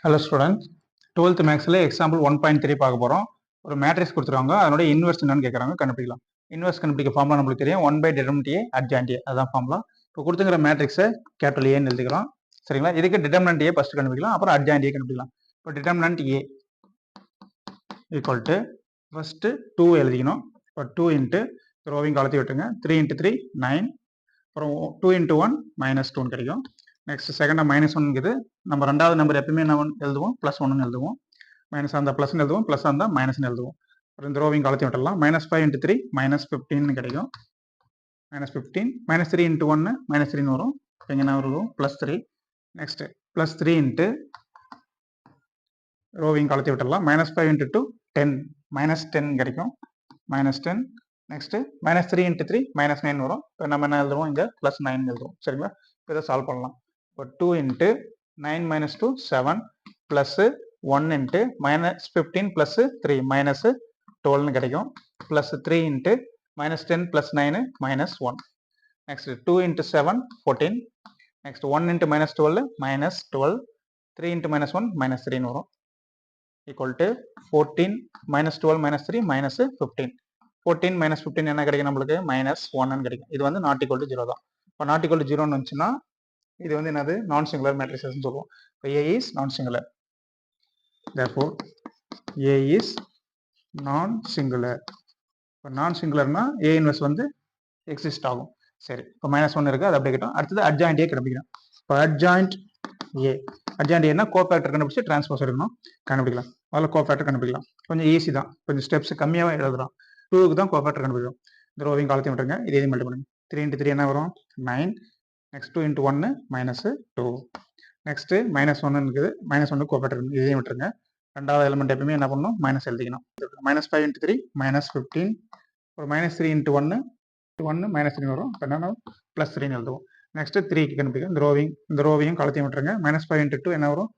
Hello students, 12th மேக்ஸில் example 1.3 பார்க்க போகிறோம். ஒரு மேட்ரிக்ஸ் கொடுத்துருவாங்க, அதனுடைய இன்வெர்ஸ் என்னன்னு கேட்குறாங்க, கண்டுபிடிக்கலாம். இன்வெர்ஸ் கண்டுபிடிக்க ஃபார்முலா நம்மளுக்கு தெரியும், 1/determinant A adjoint A, அதான் ஃபார்முலா. இப்போ கொடுத்துங்கிற மேட்ரிக்ஸை கேபிட்டல் ஏன்னு எழுதிக்கலாம். சரிங்களா? இதுக்கு டிட்டர்மினன்ட் A ஃபர்ஸ்ட் கண்டுபிடிக்கலாம், அப்புறம் adjoint A கண்டுபிடிக்கலாம். இப்போ determinant A equal to first 2 எழுதிக்கணும். இப்போ 2 இன்ட்டு ரோவிங் காலத்தை விட்டுருங்க, 3 இன்ட்டு 3 9, அப்புறம் 2 இன்ட்டு 1 -2 கிடைக்கும். நெக்ஸ்ட் செகண்டா -1 இருக்குது. நம்ம ரெண்டாவது நம்பர் எப்பயுமே என்ன எழுதுவோம், +1 எழுதுவோம். மைனஸ் அந்த ப்ளஸ் எழுதுவோம், ப்ளஸ் அந்த மைனஸ் எழுதுவோம். இந்த ரோவிங் காலத்தையும் விட்டுடலாம். -5 இன்ட்டு 3 -15 கிடைக்கும். -15 -3 இன்ட்டு 1 -3 வரும். இங்கே என்ன வரும், +3. நெக்ஸ்ட் +3 இன்ட்டு ரோவிங் காலத்தை விட்டுடலாம். -5 இன்ட்டு 2 10 -10 கிடைக்கும். -10 நெக்ஸ்ட் -3 இன்ட்டு 3 -9 வரும். இப்போ நம்ம என்ன எழுதுவோம், இங்கே +9 எழுதுவோம். சரிங்களா? இப்போ இதை சால்வ் பண்ணலாம். இப்போ 2 இன்ட்டு 9 - 2 7 ப்ளஸ் 1 இன்ட்டு -15 ப்ளஸ் 3 -12 கிடைக்கும். Plus 3 into -10 plus 9 -1. Next 2 into 7 14. Next 1 into -12 -12. 3 into -1 -3 வரும். Equal to 14 -12 -3 -15. 14 -15 என்ன கிடைக்கும், நம்மளுக்கு -1 கிடைக்கும். இது வந்து நாட் ஈக்குவல் டு 0 தான். இப்போ நாட் ஈக்குவல் டு 0 வந்துச்சுன்னா இது வந்து என்னது, நான் சிங்குலர் மேட்ரிக்ஸ் சொல்லுவோம். இப்போ A is நான் சிங்குலர். therefore A is நான் சிங்குலர். இப்போ நான் சிங்குலர்னா A இன்வெர்ஸ் வந்து எக்ஸிஸ்ட் ஆகும். சரி, இப்போ -1 இருக்கு, அது அப்படியே கிட்டும். அடுத்தது அட்ஜாயிண்ட் A கண்டுபிடிக்கலாம். இப்போ அட்ஜாயிண்ட் ஏன்னா கோஃபேக்டர் கண்டுபிடிச்சு டிரான்ஸ்போஸ் எடுக்கணும், கண்டுபிடிக்கலாம். அதில் கோஃபேக்டர் கண்டுபிடிக்கலாம். கொஞ்சம் ஈஸி தான், கொஞ்சம் ஸ்டெப்ஸ் கம்மியாகவே எழுதுறோம். 2க்கு தான் கோஃபேக்டர் கண்டுபிடிக்கும். இந்த ரோவிங் காலத்தையும் விட்டுருங்க, இதே மல்டி பண்ணுங்க. 3 இன்ட்டு 3 என்ன வரும், 9. Next 2 into 1 -2. நெக்ஸ்ட் -1 இருக்குது, -1 கோஃபேக்டர் இதையும் விட்டுருங்க. ரெண்டாவது எலிமெண்ட் எப்பவுமே என்ன பண்ணணும், மைனஸ் எழுதிக்கணும். -5 இன்ட்டு 3 -15. ஒரு -3 இன்ட்டு 1 -3 வரும். இப்போ என்னன்னா +3 எழுதுவோம். நெக்ஸ்ட் 3க்கு கண்டுபிடிக்கும். இந்த ரோவையும் காலத்தையும் விட்டுருங்க. -5 இன்ட்டு 2 என்ன வரும்,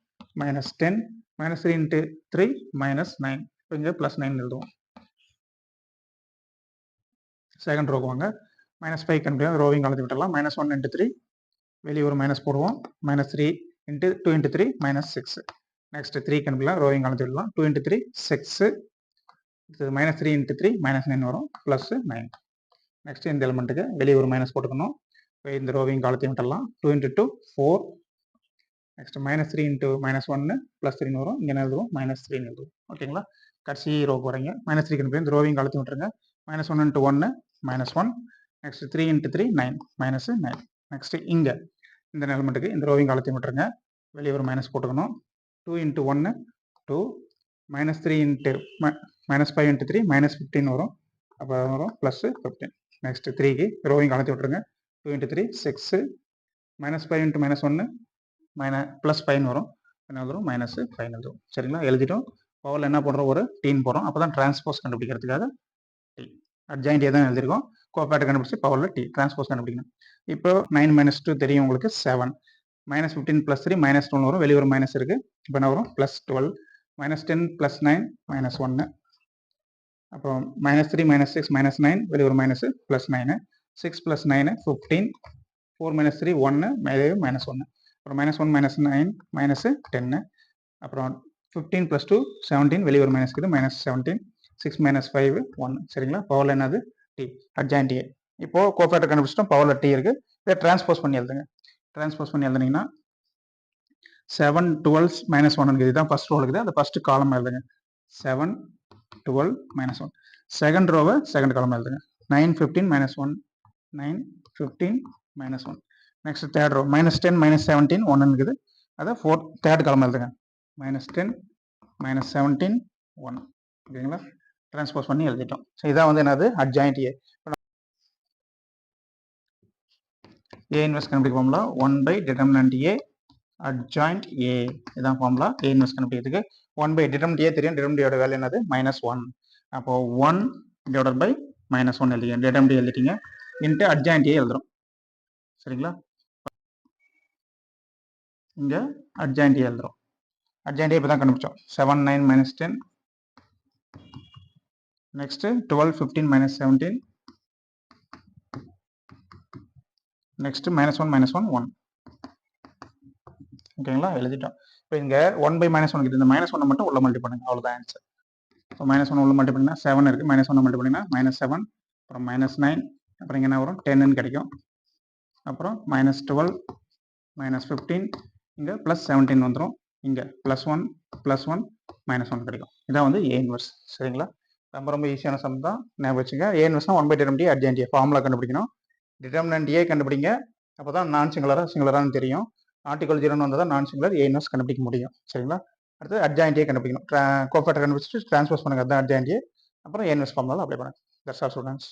-10. -3 இன்ட்டு 3 -9. இப்போ இங்கே +9 எழுதுவோம். செகண்ட் ரோக்கு வாங்க. -5 கண்டுபிடிக்கும். ரோவிங் காலத்தை விட்டுடலாம். -1 இன்ட்டு 3 வெளியே ஒரு மைனஸ் போடுவோம். -3 இன்ட்டு 2 இன்ட்டு 3 -6. நெக்ஸ்ட் 3 கண்டுபிடிக்கலாம். ரோவிங் காலத்தை விடலாம். 2 இன்ட்டு 3 6. -3 இன்ட்டு 3 -9 வரும், +9. நெக்ஸ்ட் இந்த எலிமெண்ட்டுக்கு வெளியே ஒரு மைனஸ் போட்டுக்கணும். இந்த ரோவிங் காலத்தையும் விட்டுடலாம். 2 இன்ட்டு 2 4. நெக்ஸ்ட் -3 இன்ட்டு -1 +3 வரும். இங்கே என்ன எழுதுவோம், -3 எழுதுவோம். ஓகேங்களா? கடைசி ரோக்கு வரீங்க. -3 கண்டுபிடிக்கும். இந்த ரோவிங் காலத்தையும் விட்டுருங்க. -1 இன்ட்டு 1 -1. Next 3 into 3 9 -9. நெக்ஸ்ட் இங்கே இந்த எலிமெண்ட்டுக்கு இந்த ரோவிங் காலத்தையும் விட்டுருங்க. வெளியே ஒரு மைனஸ் போட்டுக்கணும். 2 இன்ட்டு 1 2. -3 இன்ட்டு -5 இன்ட்டு 3 -15 வரும். அப்போ வரும் +15. நெக்ஸ்ட் 3க்கு ரோவிங் காலத்தை விட்டுருங்க. 2 இன்ட்டு 3 6. -5 இன்ட்டு -1 +5 வரும். என்ன வரும், -5 வரும். சரிங்களா? எழுதிட்டோம். பவரில் என்ன பண்ணுறோம், ஒரு டீன் போடுறோம். அப்போ தான் டிரான்ஸ்போஸ் கண்டுபிடிக்கிறதுக்காக டி. அட்ஜாயிண்ட் தான் எழுதிருக்கோம். கோஆப்ரேட்டர் கண்டுபிடிச்சி பவரில் டி டிரான்ஸ்போஸ் கண்டுபிடிக்கணும். இப்போ 9 - 2 தெரியும் உங்களுக்கு, 7. -15 +3 -12 வரும். வெளியே ஒரு மைனஸ் இருக்கு. இப்போ என்ன வரும், +12. -10 +9 -1. அப்புறம் -3 -6 -9 வெளியே ஒரு மைனஸ் +9. 6 + 9 15. 4 - 3 1 வெளியே -1. அப்புறம் -1 -9 -10. அப்புறம் 15 + 2 17 வெளியே ஒரு மைனஸ் இருக்குது, -17. 6 - 5 1. சரிங்களா? பவரில் என்னது, டி. Adjoint A. இப்போ கோஆப்ரேட்டர் கண்டுபிடிச்சிட்டோம், பவரில் டி இருக்கு. இதை டிரான்ஸ்போஸ் பண்ணி எழுதுங்க. டிரான்ஸ்போஸ் பண்ணி எழுதுனீங்கன்னா 7 12 -1 இருக்குது. இதுதான் ஃபர்ஸ்ட் ரோ இருக்குது. அந்த ஃபர்ஸ்ட் காலம் எழுதுங்க. 7 12 -1. செகண்ட் ரோவை செகண்ட் காலம் எழுதுங்க. 9 15 -1 9 15 -1. நெக்ஸ்ட் தேர்ட் ரோ -10 -17 1 இருக்குது. அதை தேர்ட் காலம் எழுதுங்க. -10 -17 1. ஓகேங்களா? டிரான்ஸ்போஸ் பண்ணி எழுதிட்டோம். ஸோ இதான் வந்து என்னது, அட்ஜாயிண்ட் ஏ. ஏ இன்வெர்ஸ் கண்டுபிடிக்க formula 1/determinant A adjoint A. இதான் ஃபார்முலா ஏ இன்வெர்ஸ் கண்டுபிடிக்கிறதுக்கு. 1/determinant A தெரியும். determinant A வேல்யூ என்னது, -1. அப்போ 1 / -1 எழுதிங்க. determinant A எழுதிட்டீங்க. இன்ட்டு அட்ஜாயிண்ட் A எழுதுறோம். சரிங்களா? இங்க அட்ஜாயிண்ட் A எழுதுறோம். அட்ஜாயிண்ட் A இப்போ தான் கண்டுபிடிச்சோம். 7 9 -10. நெக்ஸ்ட் 12 15 -17. நெக்ஸ்ட் -1 -1 1. ஓகேங்களா? எழுதிட்டோம். இப்போ இங்கே 1/-1 கிட்ட இந்த -1 மட்டும் உள்ள மல்டி பண்ணுங்க, அவ்வளோதான் ஆன்சர். ஸோ -1 உள்ள மல்டி பண்ணிங்கன்னா 7 இருக்குது, -1 மல்டி பண்ணிங்கன்னா -7, அப்புறம் -9, அப்புறம் இங்கே என்ன வரும் 10ன்னு கிடைக்கும். அப்புறம் -12, -15, இங்கே +17 வந்துடும். இங்கே +1, +1, -1 கிடைக்கும். இதான் வந்து A இன்வர்ஸ். சரிங்களா? ரொம்ப ஈஸியான சம் தான், ஞாபகம் வச்சுங்க. A இன்வர்ஸ்னா 1/determinant A adjoint A formula கண்டுபிடிக்கணும். டிட்டர்மினன்ட் A கண்டுபிடிங்க, அப்போ தான் நான் சிங்குலரான்னு தெரியும். ஆர்டிகல் 0ன்னு வந்தால் தான் நான் சிங்குலர் A இன்வர்ஸ் கண்டுபிடிக்க முடியும். சரிங்களா? அடுத்து adjoint A கண்டுபிடிக்கணும். கோஃபேக்டர் கண்டுபிடிச்சிட்டு ட்ரான்ஸ்போஸ் பண்ணுங்க, அதுதான் adjoint A. அப்புறம் A இன்வர்ஸ் ஃபார்முலா அப்ளை பண்ணுங்க. That's all students.